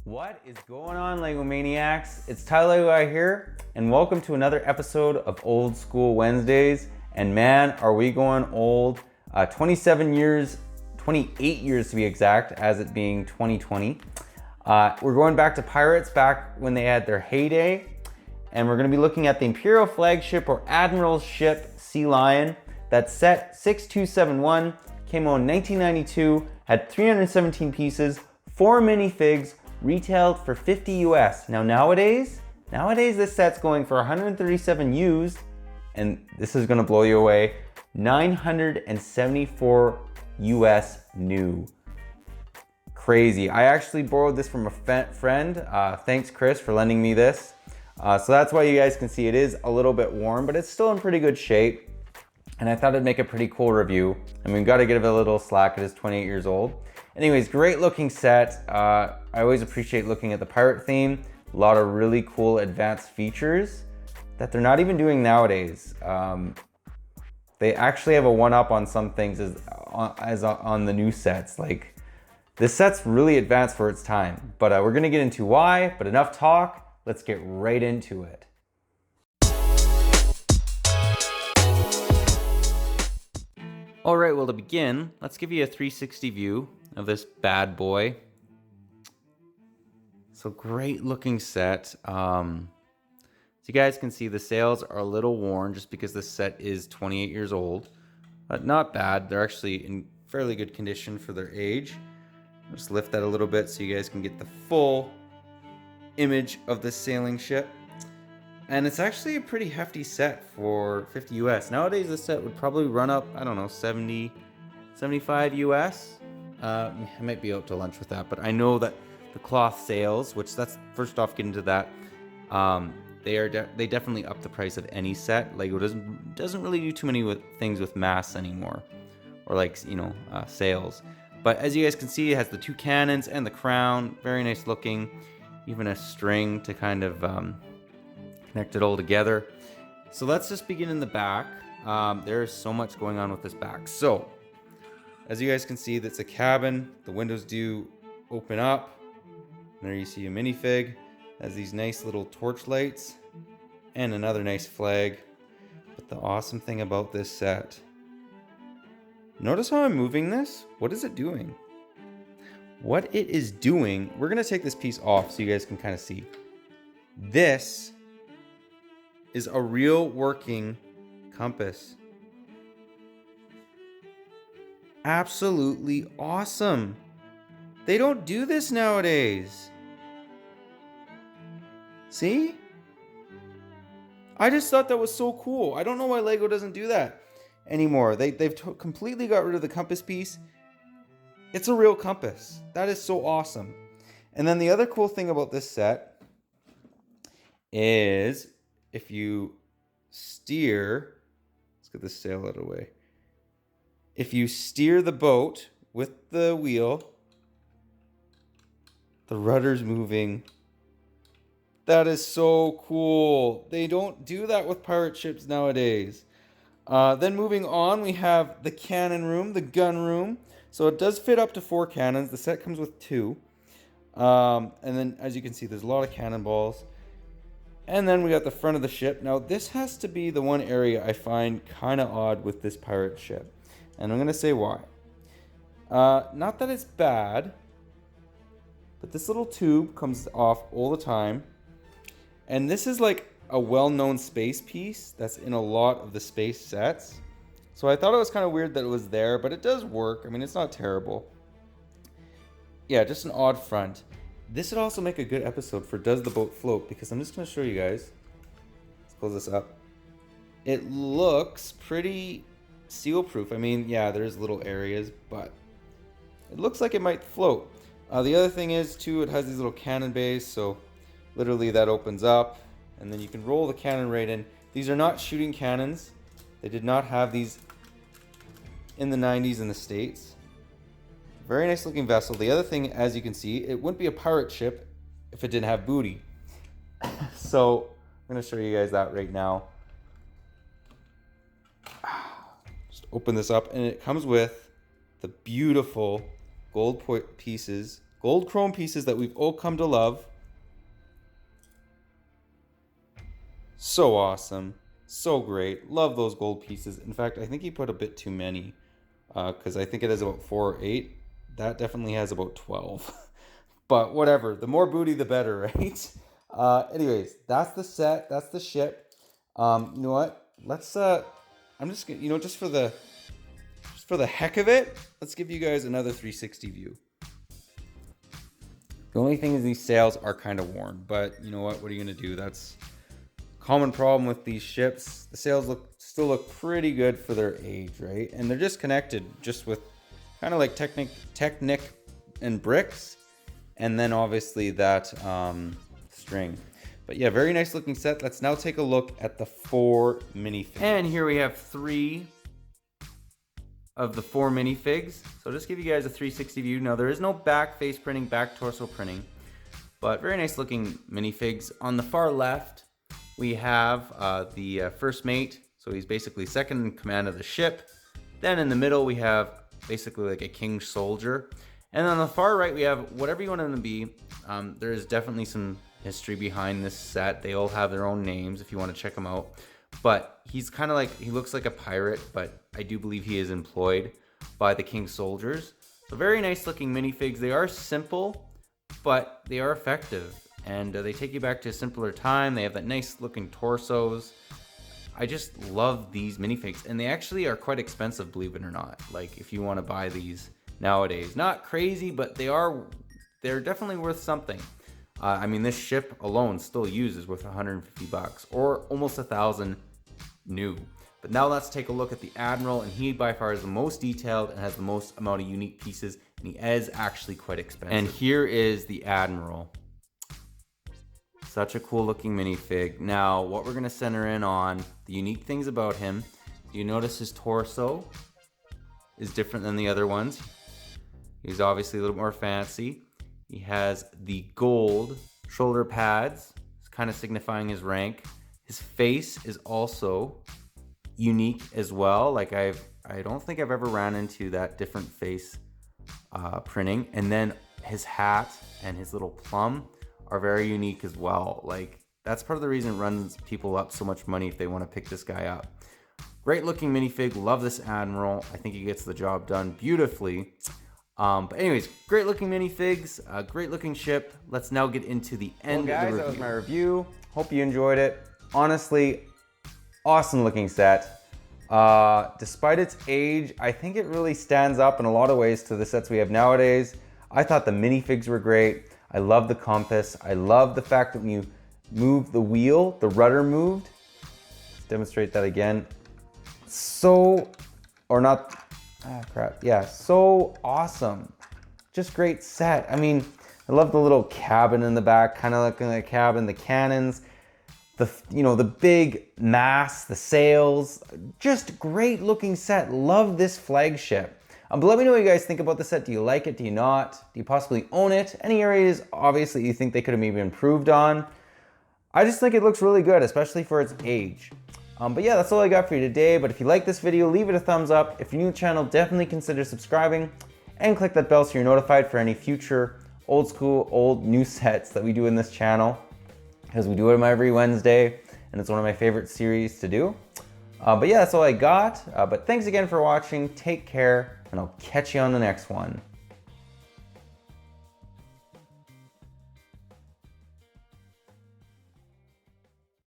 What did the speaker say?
What is going on, LEGO Maniacs? It's Tyler Guy here, and welcome to another episode of Old School Wednesdays. And man, are we going old. 28 years to be exact, as it being 2020. We're going back to Pirates, back when they had their heyday. And we're gonna be looking at the Imperial Flagship or Admirals ship Sea Lion. That set 6271, came out in 1992, had 317 pieces, 4 minifigs, retailed for 50 US. Now nowadays this set's going for 137 used, and this is gonna blow you away, 974 US new. Crazy. I actually borrowed this from a friend. Thanks Chris for lending me this. So that's why you guys can see it is a little bit worn, but it's still in pretty good shape. And I thought it'd make a pretty cool review. I mean, gotta give it a little slack, it is 28 years old. Anyways, great looking set. I always appreciate looking at the pirate theme. A lot of really cool advanced features that they're not even doing nowadays. They actually have a one-up on some things as on the new sets. Like, this set's really advanced for its time. But we're gonna get into why, but enough talk, let's get right into it. All right, well, to begin, let's give you a 360 view of this bad boy. So great looking set. So you guys can see the sails are a little worn just because this set is 28 years old, but not bad. They're actually in fairly good condition for their age. Just lift that a little bit so you guys can get the full image of this sailing ship. And it's actually a pretty hefty set for 50 US. Nowadays, this set would probably run up, I don't know, 70, 75 US. I might be out to lunch with that, but I know that the cloth sails, which that's first off, get into that. They definitely up the price of any set. LEGO doesn't really do too many things with masts anymore, or like, you know, sails. But as you guys can see, it has the 2 cannons and the crown, very nice looking. Even a string to kind of connect it all together. So let's just begin in the back. There is so much going on with this back. So as you guys can see, that's a cabin. The windows do open up. And there you see a minifig. It has these nice little torch lights and another nice flag. But the awesome thing about this set, notice how I'm moving this? What is it doing? What it is doing, we're gonna take this piece off so you guys can kind of see. This is a real working compass. Absolutely awesome. They don't do this nowadays. See? I just thought that was so cool. I don't know why LEGO doesn't do that anymore. They've completely got rid of the compass piece. It's a real compass. That is so awesome. And then the other cool thing about this set is if you steer, let's get this sail out of the way. If you steer the boat with the wheel, the rudder's moving. That is so cool. They don't do that with pirate ships nowadays. Then moving on, we have the cannon room, the gun room. So it does fit up to 4 cannons. The set comes with 2. And then as you can see, there's a lot of cannonballs. And then we got the front of the ship. Now this has to be the one area I find kind of odd with this pirate ship. And I'm going to say why. Not that it's bad, but this little tube comes off all the time. And this is like a well-known space piece that's in a lot of the space sets. So I thought it was kind of weird that it was there, but it does work. I mean, it's not terrible. Yeah, just an odd front. This would also make a good episode for Does the Boat Float? Because I'm just going to show you guys. Let's close this up. It looks pretty seal-proof. I mean, yeah, there's little areas, but it looks like it might float. The other thing is, too, it has these little cannon bays, so literally that opens up, and then you can roll the cannon right in. These are not shooting cannons. They did not have these in the 90s in the States. Very nice looking vessel. The other thing, as you can see, it wouldn't be a pirate ship if it didn't have booty. So I'm going to show you guys that right now. Just open this up, and it comes with the beautiful gold Gold chrome pieces that we've all come to love. So awesome. So great. Love those gold pieces. In fact, I think he put a bit too many because I think it has about 4 or 8. That definitely has about 12. But whatever. The more booty, the better, right? Anyways, that's the set. That's the ship. You know what? Let's. I'm just gonna, just for the heck of it, let's give you guys another 360 view. The only thing is these sails are kind of worn, but you know what? What are you gonna do? That's a common problem with these ships. The sails still look pretty good for their age, right? And they're just connected just with kind of like Technic and bricks, and then obviously that string. But yeah, very nice looking set. Let's now take a look at the 4 minifigs. And here we have 3 of the 4 minifigs. So I'll just give you guys a 360 view. Now there is no back face printing, back torso printing, but very nice looking minifigs. On the far left, we have the first mate. So he's basically second in command of the ship. Then in the middle, we have basically like a king soldier. And on the far right, we have whatever you want him to be. There is definitely some history behind this set. They all have their own names if you want to check them out. But he's kind of like, he looks like a pirate, but I do believe he is employed by the King Soldiers. So very nice looking minifigs. They are simple, but they are effective. And they take you back to a simpler time. They have that nice looking torsos. I just love these minifigs. And they actually are quite expensive, believe it or not. Like if you want to buy these nowadays. Not crazy, but they're definitely worth something. I mean, this ship alone still used is worth $150 or almost 1,000 new. But now let's take a look at the Admiral, and he by far is the most detailed and has the most amount of unique pieces, and he is actually quite expensive. And here is the Admiral. Such a cool looking minifig. Now, what we're gonna center in on, the unique things about him. You notice his torso is different than the other ones. He's obviously a little more fancy. He has the gold shoulder pads, kind of signifying his rank. His face is also unique as well. Like I don't think I've ever ran into that different face printing. And then his hat and his little plum are very unique as well. Like that's part of the reason it runs people up so much money if they want to pick this guy up. Great looking minifig. Love this Admiral. I think he gets the job done beautifully. But anyways, great looking minifigs, great looking ship. Let's now get into the end of the review. That was my review. Hope you enjoyed it. Honestly, awesome looking set. Despite its age, I think it really stands up in a lot of ways to the sets we have nowadays. I thought the minifigs were great. I love the compass. I love the fact that when you move the wheel, the rudder moved. Let's demonstrate that again. So awesome. Just great set. I mean, I love the little cabin in the back, kind of looking like a cabin, the cannons, the big mast, the sails, just great looking set. Love this flagship. But let me know what you guys think about the set. Do you like it? Do you not? Do you possibly own it? Any areas, obviously, you think they could have maybe improved on? I just think it looks really good, especially for its age. But yeah, that's all I got for you today. But if you like this video, leave it a thumbs up. If you're new to the channel, definitely consider subscribing and click that bell so you're notified for any future old school, old new sets that we do in this channel, because we do them every Wednesday and it's one of my favorite series to do. But yeah, that's all I got. But thanks again for watching. Take care, and I'll catch you on the next one.